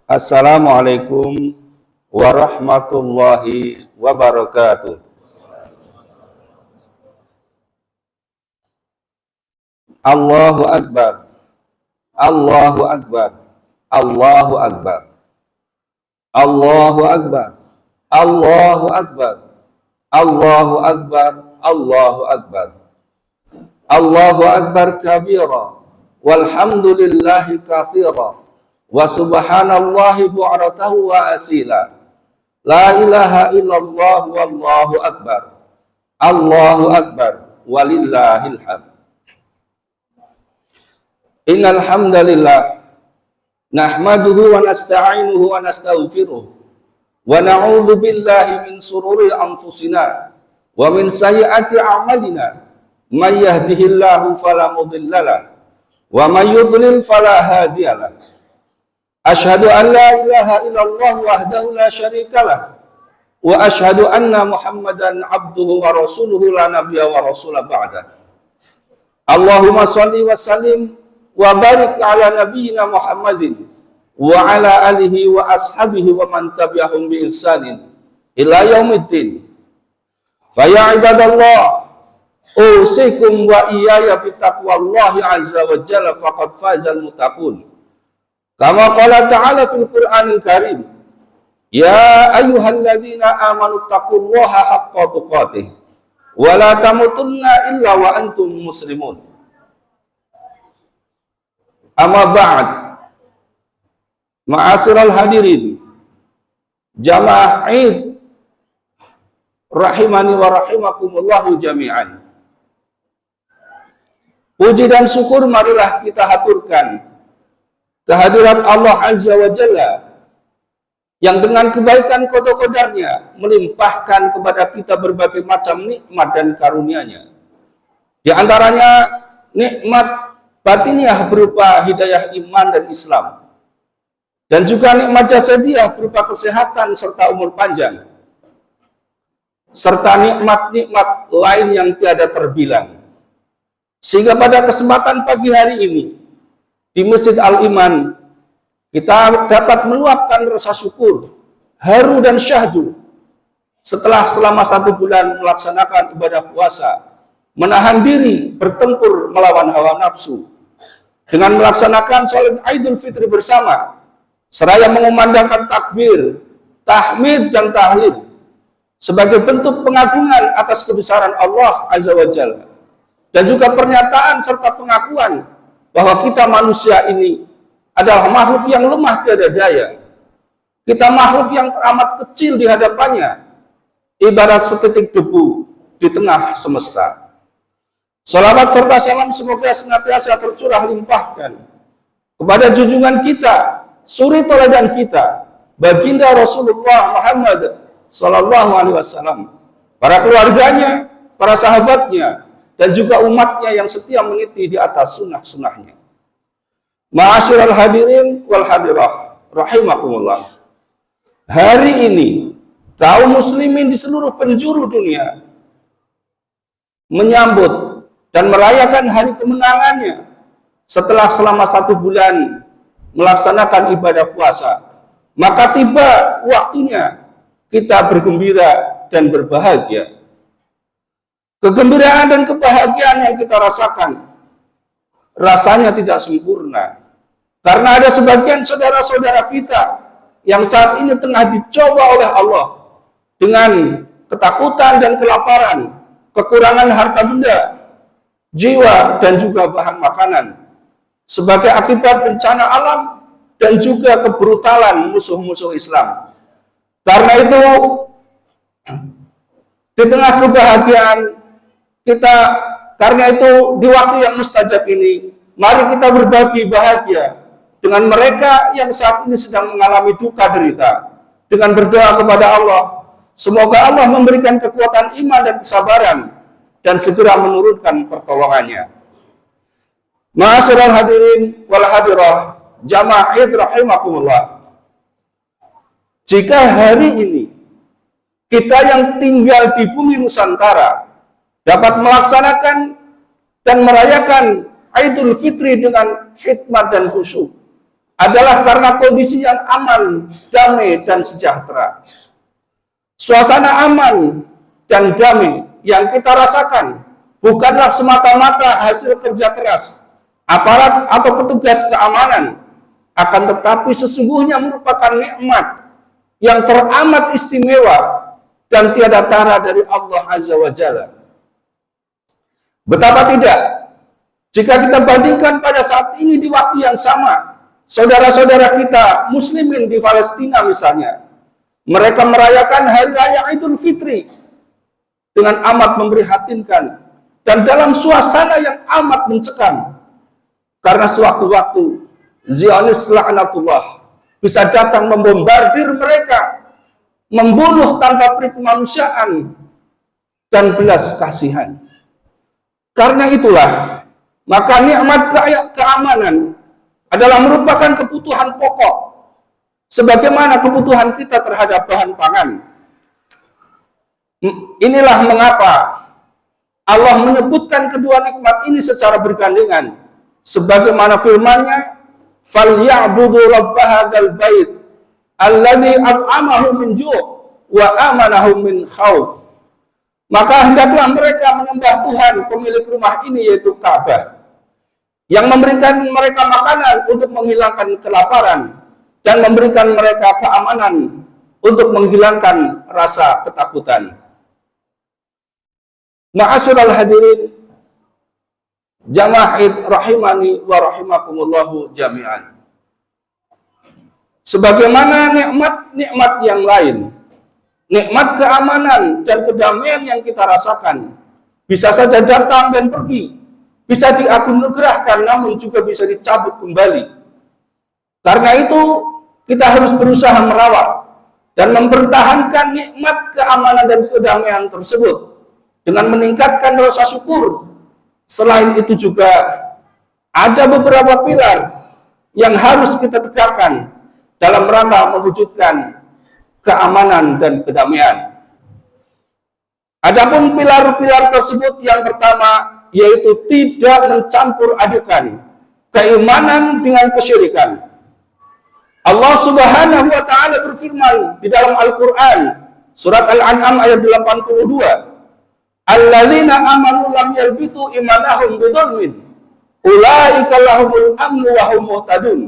Assalamualaikum warahmatullahi wabarakatuh. Allahu Akbar, Allahu Akbar, Allahu Akbar, Allahu Akbar, Allahu Akbar, Allahu Akbar, Allahu Akbar, Allahu Akbar kabira, walhamdulillahi katsira, wa subhanallahi bu'ratahu wa asila. La ilaha illallah wallahu akbar. Allahu akbar walillahil hamd. Innal hamdalillah nahmaduhu wa nasta'inuhu wa nastaghfiruh wa na'udzu billahi min sururi anfusina wa min sayyiati a'malina. May yahdihillahu fala mudhillalah wa may yudlil fala hadiyalah. Asyhadu an la ilaha illallah wahdahu la syarikalah wa asyhadu anna Muhammadan abduhu wa rasuluhu la nabiyya wa rasula ba'da. Allahumma shalli wa sallim wa barik ala nabiyyina Muhammadin wa ala alihi wa ashabihi wa man tabi'ahum bi ihsanin ila yaumiddin. Fa ya ibadallah, usikum wa iyaya bi taqwallahi azza wa jalla faqad fazal muttaqun. Kama qala ta'ala fil Qur'anil Karim, ya ayyuhalladzina amanu taqullaha haqqa tuqatih wa la tamutunna illa wa antum muslimun. Amma ba'd, ma'asyiral hadirin jamaah Id rahimani wa rahimakumullahu jami'an. Puji dan syukur marilah kita haturkan kehadirat Allah Azza wa Jalla yang dengan kebaikan qada-qadarnya melimpahkan kepada kita berbagai macam nikmat dan karunia-Nya. Di antaranya nikmat batiniah berupa hidayah iman dan Islam, dan juga nikmat jasadiah berupa kesehatan serta umur panjang, serta nikmat-nikmat lain yang tiada terbilang. Sehingga pada kesempatan pagi hari ini di Masjid Al-Iman, kita dapat meluapkan rasa syukur, haru dan syahdu setelah selama 1 bulan melaksanakan ibadah puasa, menahan diri bertempur melawan hawa nafsu, dengan melaksanakan sholat Idul Fitri bersama, seraya mengumandangkan takbir, tahmid dan tahlil sebagai bentuk pengagungan atas kebesaran Allah Azza wa Jalla, dan juga pernyataan serta pengakuan bahwa kita manusia ini adalah makhluk yang lemah tiada daya. Kita makhluk yang teramat kecil di hadapannya, ibarat setitik debu di tengah semesta. Salawat serta salam semoga senantiasa tercurah limpahkan kepada junjungan kita, suri teladan kita, baginda Rasulullah Muhammad sallallahu alaihi wasallam, para keluarganya, para sahabatnya, dan juga umatnya yang setia meniti di atas sunnah-sunnahnya. Ma'asyiral hadirin wal hadirah rahimakumullah. Hari ini kaum muslimin di seluruh penjuru dunia menyambut dan merayakan hari kemenangannya setelah selama 1 bulan melaksanakan ibadah puasa. Maka tiba waktunya kita bergembira dan berbahagia. Kegembiraan dan kebahagiaan yang kita rasakan rasanya tidak sempurna, karena ada sebagian saudara-saudara kita yang saat ini tengah dicoba oleh Allah dengan ketakutan dan kelaparan, kekurangan harta benda, jiwa, dan juga bahan makanan sebagai akibat bencana alam dan juga kebrutalan musuh-musuh Islam. Karena itu, di tengah kebahagiaan kita, karena itu di waktu yang mustajab ini, mari kita berbagi bahagia dengan mereka yang saat ini sedang mengalami duka derita, dengan berdoa kepada Allah, semoga Allah memberikan kekuatan iman dan kesabaran dan segera menurunkan pertolongannya. Ma'asyiral hadirin wal hadirah jamaah Id rahimakumullah. Jika hari ini kita yang tinggal di bumi Nusantara dapat melaksanakan dan merayakan Idul Fitri dengan hikmat dan khusyuk, adalah karena kondisi yang aman, damai, dan sejahtera. Suasana aman dan damai yang kita rasakan bukanlah semata-mata hasil kerja keras aparat atau petugas keamanan, akan tetapi sesungguhnya merupakan nikmat yang teramat istimewa dan tiada tara dari Allah Azza wa Jalla. Betapa tidak jika kita bandingkan pada saat ini di waktu yang sama, saudara-saudara kita muslimin di Palestina misalnya, mereka merayakan Hari Raya Idul Fitri dengan amat memprihatinkan dan dalam suasana yang amat mencekam. Karena sewaktu-waktu Zionis laknatullah bisa datang membombardir mereka, membunuh tanpa peri kemanusiaan dan belas kasihan. Karena itulah, maka nikmat keamanan adalah merupakan kebutuhan pokok, sebagaimana kebutuhan kita terhadap bahan pangan. Inilah mengapa Allah menyebutkan kedua nikmat ini secara bergandengan, sebagaimana firman-Nya, "Falyabudu rabb hadzal bait alladzi at'amahum min ju' wa amanahum min khauf." Maka hendaklah mereka menyembah Tuhan pemilik rumah ini, yaitu Ka'bah, yang memberikan mereka makanan untuk menghilangkan kelaparan dan memberikan mereka keamanan untuk menghilangkan rasa ketakutan. Ma'asyiral hadirin, jamaah Id rahimani wa rahimakumullahu jami'an. Sebagaimana nikmat-nikmat yang lain, nikmat keamanan dan kedamaian yang kita rasakan bisa saja datang dan pergi, bisa dianugerahkan namun juga bisa dicabut kembali. Karena itu kita harus berusaha merawat dan mempertahankan nikmat keamanan dan kedamaian tersebut dengan meningkatkan rasa syukur. Selain itu juga ada beberapa pilar yang harus kita tegakkan dalam rangka mewujudkan keamanan dan kedamaian. Adapun pilar-pilar tersebut, yang pertama yaitu tidak mencampur adukan keimanan dengan kesyirikan. Allah Subhanahu wa taala berfirman di dalam Al-Qur'an surat Al-An'am ayat 82, "Alladzina amanu lam yalbitu imanahum bidzulmin, ulaika lahumul amnu wa hum muhtadun."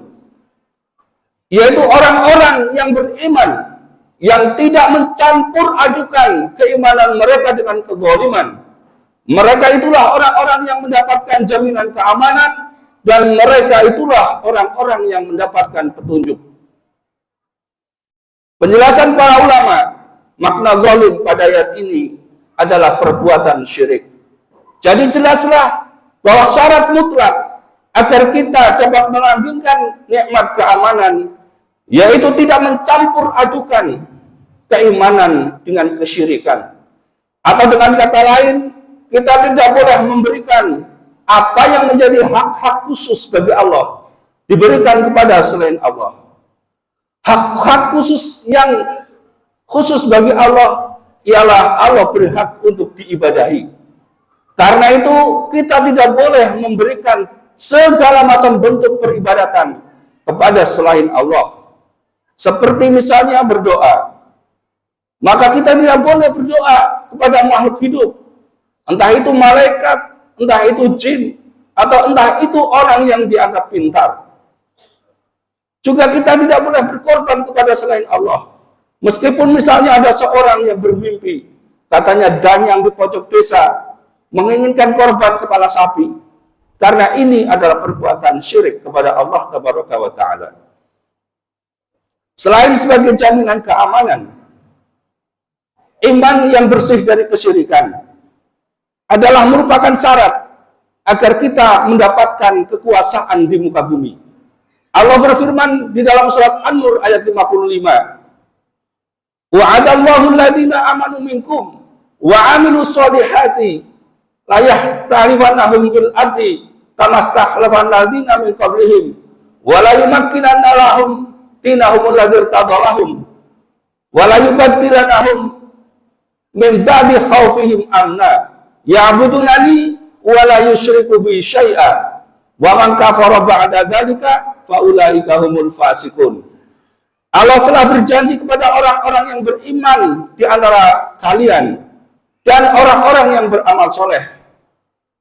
Yaitu orang-orang yang beriman yang tidak mencampur adukan keimanan mereka dengan kezaliman. Mereka itulah orang-orang yang mendapatkan jaminan keamanan, dan mereka itulah orang-orang yang mendapatkan petunjuk. Penjelasan para ulama, makna zalim pada ayat ini adalah perbuatan syirik. Jadi jelaslah bahwa syarat mutlak agar kita dapat melanggengkan nikmat keamanan yaitu tidak mencampur adukan keimanan dengan kesyirikan. Atau dengan kata lain, kita tidak boleh memberikan apa yang menjadi hak-hak khusus bagi Allah diberikan kepada selain Allah. Hak-hak khusus yang khusus bagi Allah ialah Allah berhak untuk diibadahi. Karena itu kita tidak boleh memberikan segala macam bentuk peribadatan kepada selain Allah. Seperti misalnya berdoa. Maka kita tidak boleh berdoa kepada makhluk hidup. Entah itu malaikat, entah itu jin, atau entah itu orang yang dianggap pintar. Juga kita tidak boleh berkorban kepada selain Allah. Meskipun misalnya ada seorang yang bermimpi, katanya danyang di pojok desa, menginginkan korban kepala sapi. Karena ini adalah perbuatan syirik kepada Allah Tabaraka wa Ta'ala. Selain sebagai jaminan keamanan, iman yang bersih dari kesyirikan adalah merupakan syarat agar kita mendapatkan kekuasaan di muka bumi. Allah berfirman di dalam surat An-Nur ayat 55, "Wa'adallahu alladhina amanu minkum wa 'amilus solihati la yahtalifanahum fil ardi kama stakhlafal ladzina min qablihim wa la yumakkinanna lahum dinahum alladzi irtadalahum wa la yubaddilanahum min ba'di khaufihim amna ya'budunani wa la yusyriku bi syai'a wa man kafara ba'da dzalika faulaika humul fasiqun. Allah telah berjanji kepada orang-orang yang beriman di antara kalian dan orang-orang yang beramal soleh.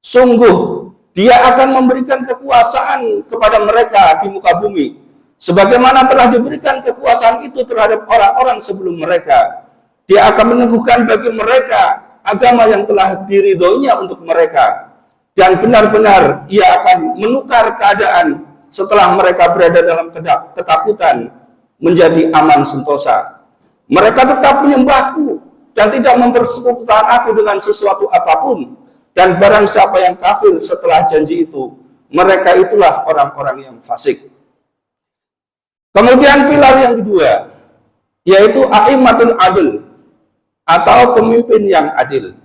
Sungguh, Dia akan memberikan kekuasaan kepada mereka di muka bumi, sebagaimana telah diberikan kekuasaan itu terhadap orang-orang sebelum mereka. Dia akan meneguhkan bagi mereka agama yang telah diridhoinya untuk mereka, dan benar-benar Ia akan menukar keadaan setelah mereka berada dalam ketakutan menjadi aman sentosa. Mereka tetap menyembahku dan tidak mempersekutukan aku dengan sesuatu apapun, dan barang siapa yang kafir setelah janji itu, mereka itulah orang-orang yang fasik. Kemudian pilar yang kedua, yaitu a'immatul adl, atau pemimpin yang adil.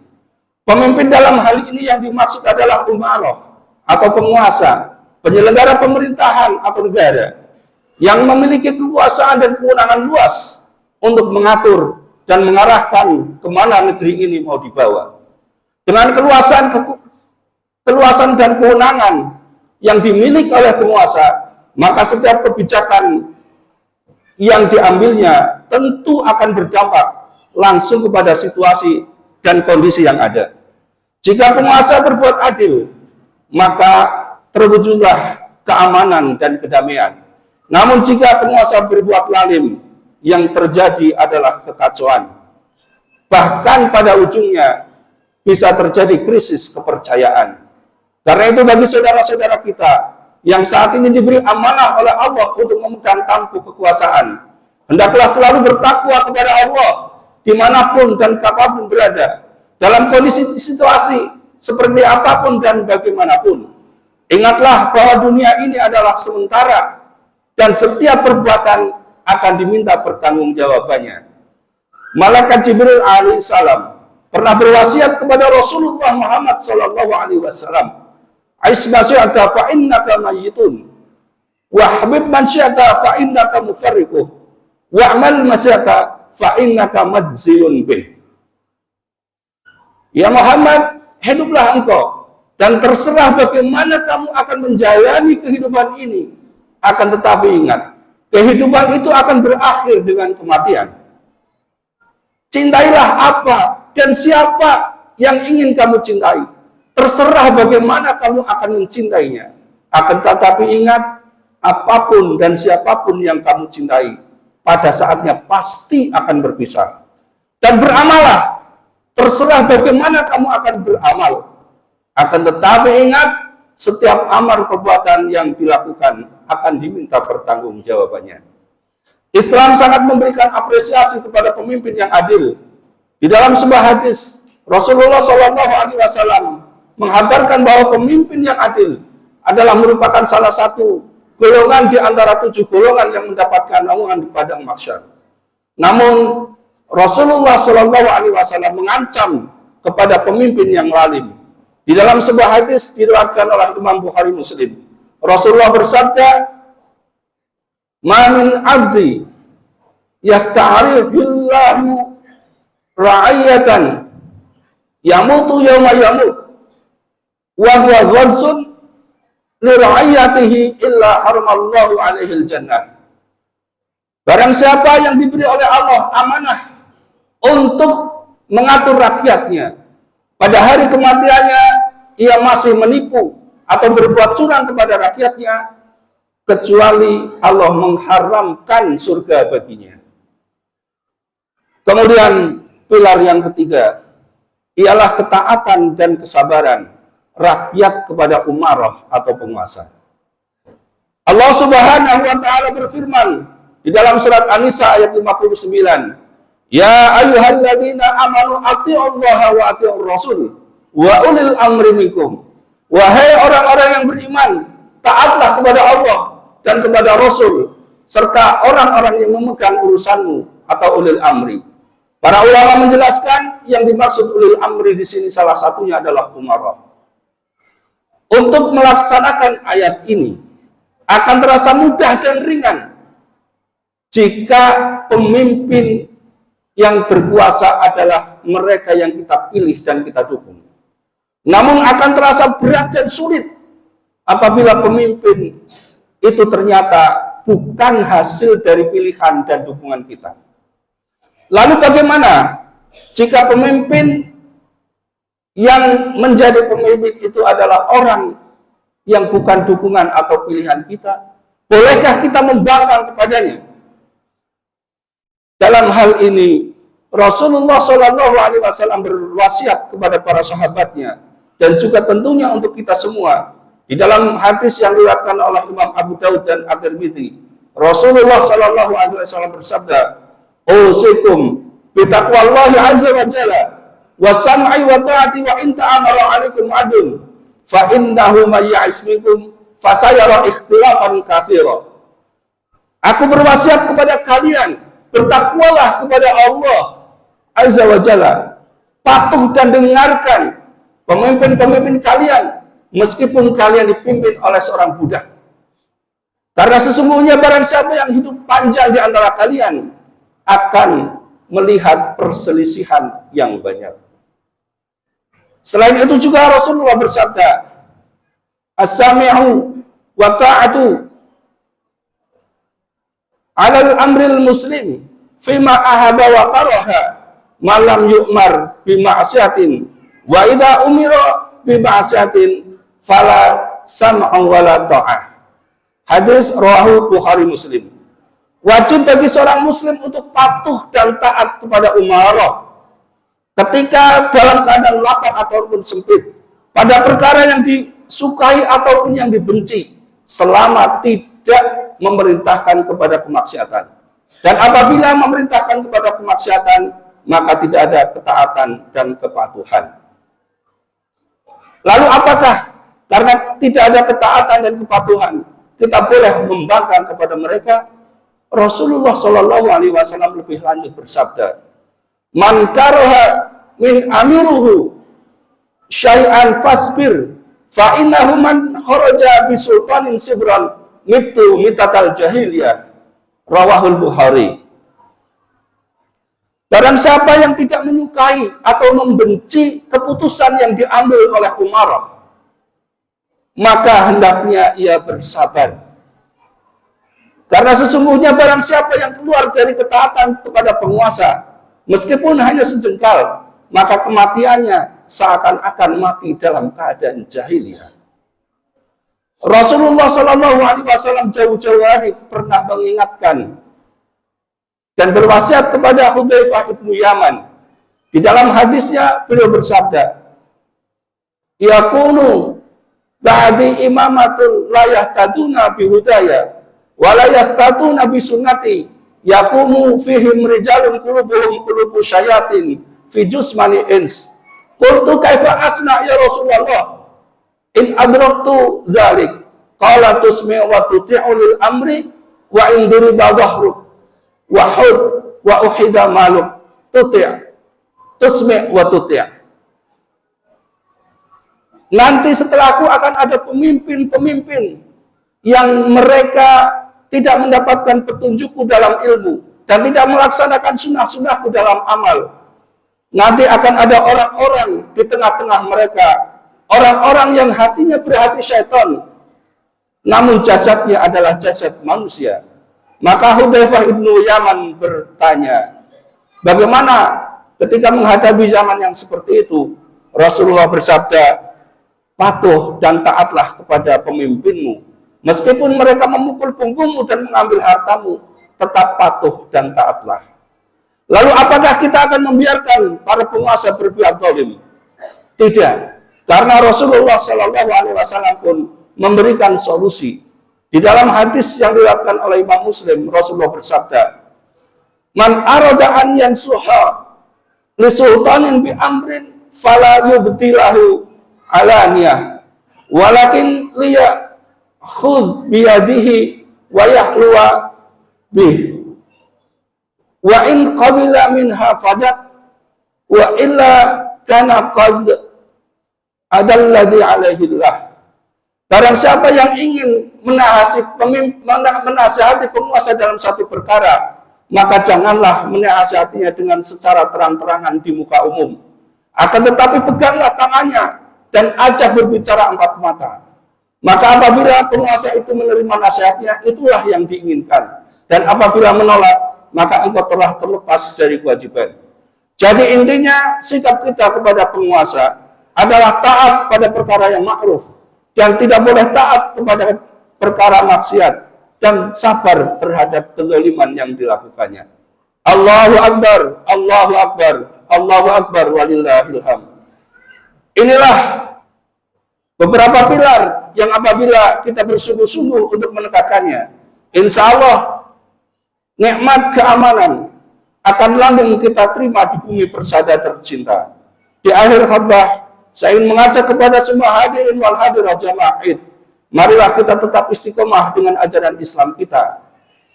Pemimpin dalam hal ini yang dimaksud adalah umarah, atau penguasa, penyelenggara pemerintahan atau negara, yang memiliki kekuasaan dan kewenangan luas untuk mengatur dan mengarahkan kemana negeri ini mau dibawa. Dengan keluasan dan kewenangan yang dimiliki oleh penguasa, maka setiap kebijakan yang diambilnya tentu akan berdampak langsung kepada situasi dan kondisi yang ada. Jika penguasa berbuat adil, maka terwujudlah keamanan dan kedamaian. Namun jika penguasa berbuat lalim, yang terjadi adalah kekacauan. Bahkan pada ujungnya bisa terjadi krisis kepercayaan. Karena itu bagi saudara-saudara kita yang saat ini diberi amanah oleh Allah untuk memegang tampuk kekuasaan, hendaklah selalu bertakwa kepada Allah dimanapun dan kapanpun berada, dalam kondisi situasi seperti apapun dan bagaimanapun. Ingatlah bahwa dunia ini adalah sementara, dan setiap perbuatan akan diminta pertanggungjawabannya. Malaikat Jibril alaihissalam pernah berwasiat kepada Rasulullah Muhammad sallallahu alaihi wasallam, "Aish ma syi'ta fa innaka mayyitun, wa habib man syi'ta fa innaka mufarriquh, wa amal ma syi'ta fa innaka madziyun bih." Ya Muhammad, hiduplah engkau, dan terserah bagaimana kamu akan menjalani kehidupan ini. Akan tetapi ingat, kehidupan itu akan berakhir dengan kematian. Cintailah apa dan siapa yang ingin kamu cintai. Terserah bagaimana kamu akan mencintainya. Akan tetapi ingat, apapun dan siapapun yang kamu cintai, pada saatnya pasti akan berpisah. Dan beramalah, terserah bagaimana kamu akan beramal. Akan tetapi ingat, setiap amal perbuatan yang dilakukan akan diminta pertanggungjawabannya. Islam sangat memberikan apresiasi kepada pemimpin yang adil. Di dalam sebuah hadis, Rasulullah SAW menghabarkan bahwa pemimpin yang adil adalah merupakan salah satu golongan di antara 7 golongan yang mendapatkan naungan di padang mahsyar. Namun Rasulullah SAW mengancam kepada pemimpin yang zalim. Di dalam sebuah hadis diriwayatkan oleh Imam Bukhari Muslim, Rasulullah bersabda, "Ma min 'abdi yasta'rifillahu ra'iyatan yamutu yawma yamut wa huwa gharzun li ra'iyatihi illa haramallahu alaihi al-jannah." Barang siapa yang diberi oleh Allah amanah untuk mengatur rakyatnya, pada hari kematiannya ia masih menipu atau berbuat curang kepada rakyatnya, kecuali Allah mengharamkan surga baginya. Kemudian pilar yang ketiga ialah ketaatan dan kesabaran rakyat kepada umarah atau penguasa. Allah Subhanahu wa taala berfirman di dalam surat An-Nisa ayat 59, "Ya ayyuhalladzina amanu atti'ullaha wa atti'ur rasul wa ulil amri minkum." Wahai orang-orang yang beriman, taatlah kepada Allah dan kepada Rasul serta orang-orang yang memegang urusanmu atau ulil amri. Para ulama menjelaskan yang dimaksud ulil amri di sini salah satunya adalah umarah. Untuk melaksanakan ayat ini akan terasa mudah dan ringan jika pemimpin yang berkuasa adalah mereka yang kita pilih dan kita dukung. Namun akan terasa berat dan sulit apabila pemimpin itu ternyata bukan hasil dari pilihan dan dukungan kita. Lalu bagaimana jika pemimpin yang menjadi pemimpin itu adalah orang yang bukan dukungan atau pilihan kita? Bolehkah kita membangkang kepadanya? Dalam hal ini Rasulullah SAW berwasiat kepada para sahabatnya dan juga tentunya untuk kita semua. Di dalam hadis yang diriwayatkan oleh Imam Abu Daud dan At-Tirmidzi, Rasulullah SAW bersabda, "Usikum bitaqwallahi azza wa jalla wa sam'i wa ta'ati wa in ta'amara 'alaikum 'adun fa innahu may ya'ish minkum fasayara ikhtilafan katsira." Aku berwasiat kepada kalian, bertakwalah kepada Allah azza wa jalla, patuh dan dengarkan pemimpin-pemimpin kalian meskipun kalian dipimpin oleh seorang budak. Karena sesungguhnya barang siapa yang hidup panjang di antara kalian akan melihat perselisihan yang banyak. Selain itu juga Rasulullah bersabda, "As-sami'u wa ta'atu 'alal amril muslim fima ahaba wa karaha malam yu'mar bi ma'siyatin wa idza umira bi ma'siyatin fala sam'a wala ta'ah." Hadis rawahu Bukhari Muslim. Wajib bagi seorang muslim untuk patuh dan taat kepada umarah ketika dalam keadaan lapang ataupun sempit, pada perkara yang disukai ataupun yang dibenci, selama tidak memerintahkan kepada kemaksiatan. Dan apabila memerintahkan kepada kemaksiatan, maka tidak ada ketaatan dan kepatuhan. Lalu apakah karena tidak ada ketaatan dan kepatuhan kita boleh membangkang kepada mereka? Rasulullah SAW lebih lanjut bersabda, "Man karaha min amiruhu syai'an fasbir fa innahu man kharaja bi sultanin sibran mitu mitatal jahiliyah." Rawahul Bukhari. Barang siapa yang tidak menyukai atau membenci keputusan yang diambil oleh umarah, maka hendaknya ia bersabar. Karena sesungguhnya barang siapa yang keluar dari ketaatan kepada penguasa, meskipun hanya sejengkal, maka kematiannya seakan-akan mati dalam keadaan jahiliyah. Rasulullah SAW jauh-jauh hari pernah mengingatkan dan berwasiat kepada Hudzaifah ibnu Yaman. Di dalam hadisnya beliau bersabda, "Yakunu ba'di imamatul la yahtaduna bihudaya wala yastatuna bi sunnati yaqumu fihim rijalun qulubuhum qulubu syayatin fi jusmani ins." Qultu kaifa asna ya Rasulullah in adraktu dzalik? Qala tusmi'u wa tuti'u lil amri wa in duriba dhahruk wa hud wa uhida maluk tuti' tusmi' wa tuti'. Nanti setelahku akan ada pemimpin-pemimpin yang mereka tidak mendapatkan petunjukku dalam ilmu dan tidak melaksanakan sunnah-sunnahku dalam amal. Nanti akan ada orang-orang di tengah-tengah mereka, orang-orang yang hatinya berhati syaitan, namun jasadnya adalah jasad manusia. Maka Hudzaifah ibnu Yaman bertanya, bagaimana ketika menghadapi zaman yang seperti itu? Rasulullah bersabda, "Patuh dan taatlah kepada pemimpinmu. Meskipun mereka memukul punggungmu dan mengambil hartamu, tetap patuh dan taatlah." Lalu apakah kita akan membiarkan para penguasa berbuat zalim? Tidak. Karena Rasulullah SAW pun memberikan solusi. Di dalam hadis yang diriwayatkan oleh Imam Muslim, Rasulullah bersabda, "Man arada an yansuha li sultanin bi amrin fala yubtilahu alaniyah walakin liya khudh bi yadihi wa yahluwa bih wa in qabila minha fadat wa illa kana qad adalladhi alaihi Allah." Barang siapa yang ingin menasihati penguasa dalam satu perkara, maka janganlah menasihatinya dengan secara terang-terangan di muka umum. Akan tetapi peganglah tangannya dan ajak berbicara empat mata. Maka apabila penguasa itu menerima nasihatnya, itulah yang diinginkan. Dan apabila menolak, maka engkau telah terlepas dari kewajiban. Jadi intinya sikap kita kepada penguasa adalah taat pada perkara yang ma'ruf dan tidak boleh taat kepada perkara maksiat dan sabar terhadap kezaliman yang dilakukannya. Allahu Akbar, Allahu Akbar, Allahu Akbar walillahil hamd. Inilah beberapa pilar yang apabila kita bersungguh-sungguh untuk menegakkannya, insya Allah nikmat keamanan akan langgeng kita terima di bumi persada tercinta. Di akhir khutbah, saya ingin mengajak kepada semua hadirin wal hadirat jamaah Id, marilah kita tetap istiqomah dengan ajaran Islam kita.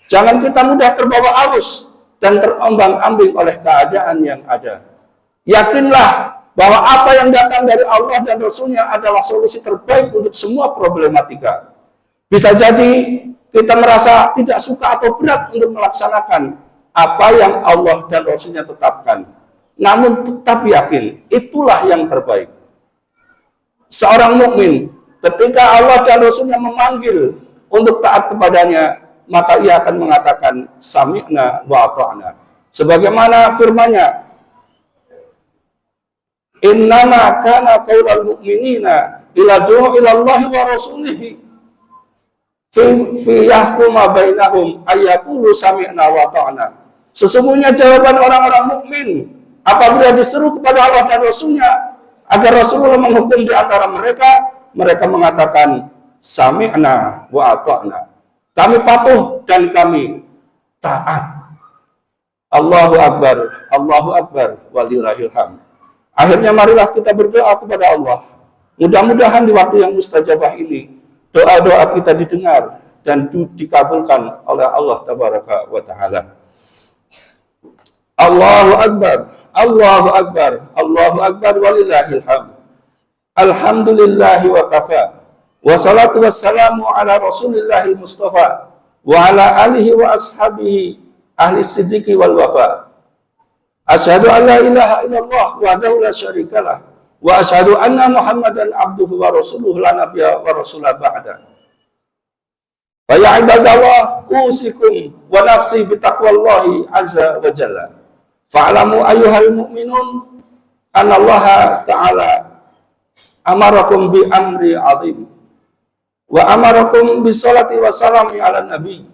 Jangan kita mudah terbawa arus dan terombang-ambing oleh keadaan yang ada. Yakinlah bahwa apa yang datang dari Allah dan Rasul-Nya adalah solusi terbaik untuk semua problematika. Bisa jadi kita merasa tidak suka atau berat untuk melaksanakan apa yang Allah dan Rasul-Nya tetapkan. Namun tetap yakin, itulah yang terbaik. Seorang mukmin ketika Allah dan Rasul-Nya memanggil untuk taat kepadanya, maka ia akan mengatakan sami'na wa ata'na. Sebagaimana firman-Nya, innama kana qaulal mu'minina ila du'a ila Allah wa rasulihi fi yahkuma bainahum ayyaqulu sami'na wa ata'na. Sesungguhnya jawaban orang-orang mukmin apabila diseru kepada Allah dan Rasul-Nya agar Rasulullah menghukum di antara mereka, mereka mengatakan sami'na wa ata'na. Kami patuh dan kami taat. Allahu Akbar, Allahu Akbar walillahil hamd. Akhirnya marilah kita berdoa kepada Allah. Mudah-mudahan di waktu yang mustajabah ini doa-doa kita didengar dan dikabulkan oleh Allah tabaraka wa taala. Allahu Akbar, Allahu Akbar, Allahu Akbar walillahil hamd. Alhamdulillahi wa kafa. Wassalatu wassalamu ala Rasulillahil Mustafa wa ala alihi wa ashabihi ahli siddiqi wal wafa. Asyhadu an la ilaha illallah wahdahu la syarikalah wa asyhadu anna Muhammadan abduhu wa rasuluhu la nabiyya wa rasulah ba'da. Fa ya ibadallah usikum wa nafsi bi taqwallahi azza wa jalla. Fa'lamu ayyuhal mu'minun anallaha ta'ala amarakum bi amri 'azim wa amarakum bi sholati wa salami 'alan nabi.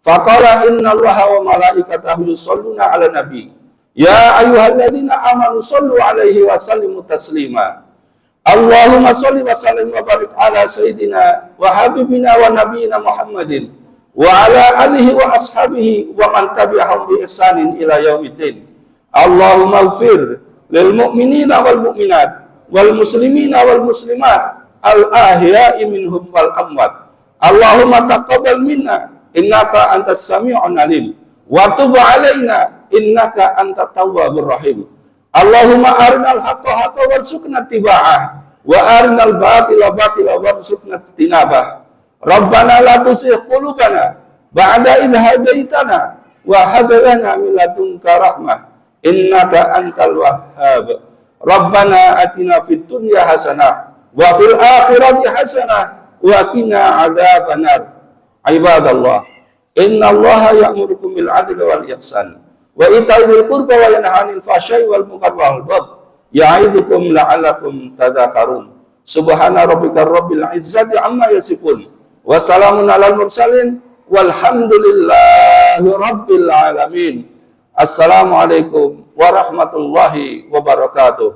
Faqala innallaha wa malaikatahu yusholluna 'alan nabi. Ya ayyuhalladzina amanu shollu 'alaihi wa sallimu taslima. Allahumma sholli wa sallim wa barik ala sayyidina wa habibina wa nabiyyina Muhammadin wa ala alihi wa ashabihi wa man tabi'ahum bi ihsanin ila yaumiddin. Allahumma ighfir lil mu'minina wal mu'minat wal muslimina wal muslimat al ahya'i minhum wal amwat. Allahumma taqabbal minna innaka antas sami'un alim wa tub 'alaina innaka antat tawwabur rahim. Allahumma arinal haqqa haqqan warzuqna ittiba'ah wa arinal batila batila warzuqna ijtinabah. Rabbana la tuzigh qulubana ba'da idh hadaitana wa hab lana min ladunka rahmah innaka antal wahhab. Rabbana atina fid dunya hasanah wa fil akhirati hasanah wa qina adzabannar. Ibadallah, innallaha ya'murukum bil 'adli wal ihsan wa ita'i dzil qurba wa yanha 'anil fahsya'i wal munkar wal baghi ya'idukum la'allakum tadhakkarun. Subhana rabbika rabbil izzati amma yasifun wa salamun 'alal mursalin walhamdulillahi rabbil alamin. Assalamualaikum warahmatullahi wabarakatuh.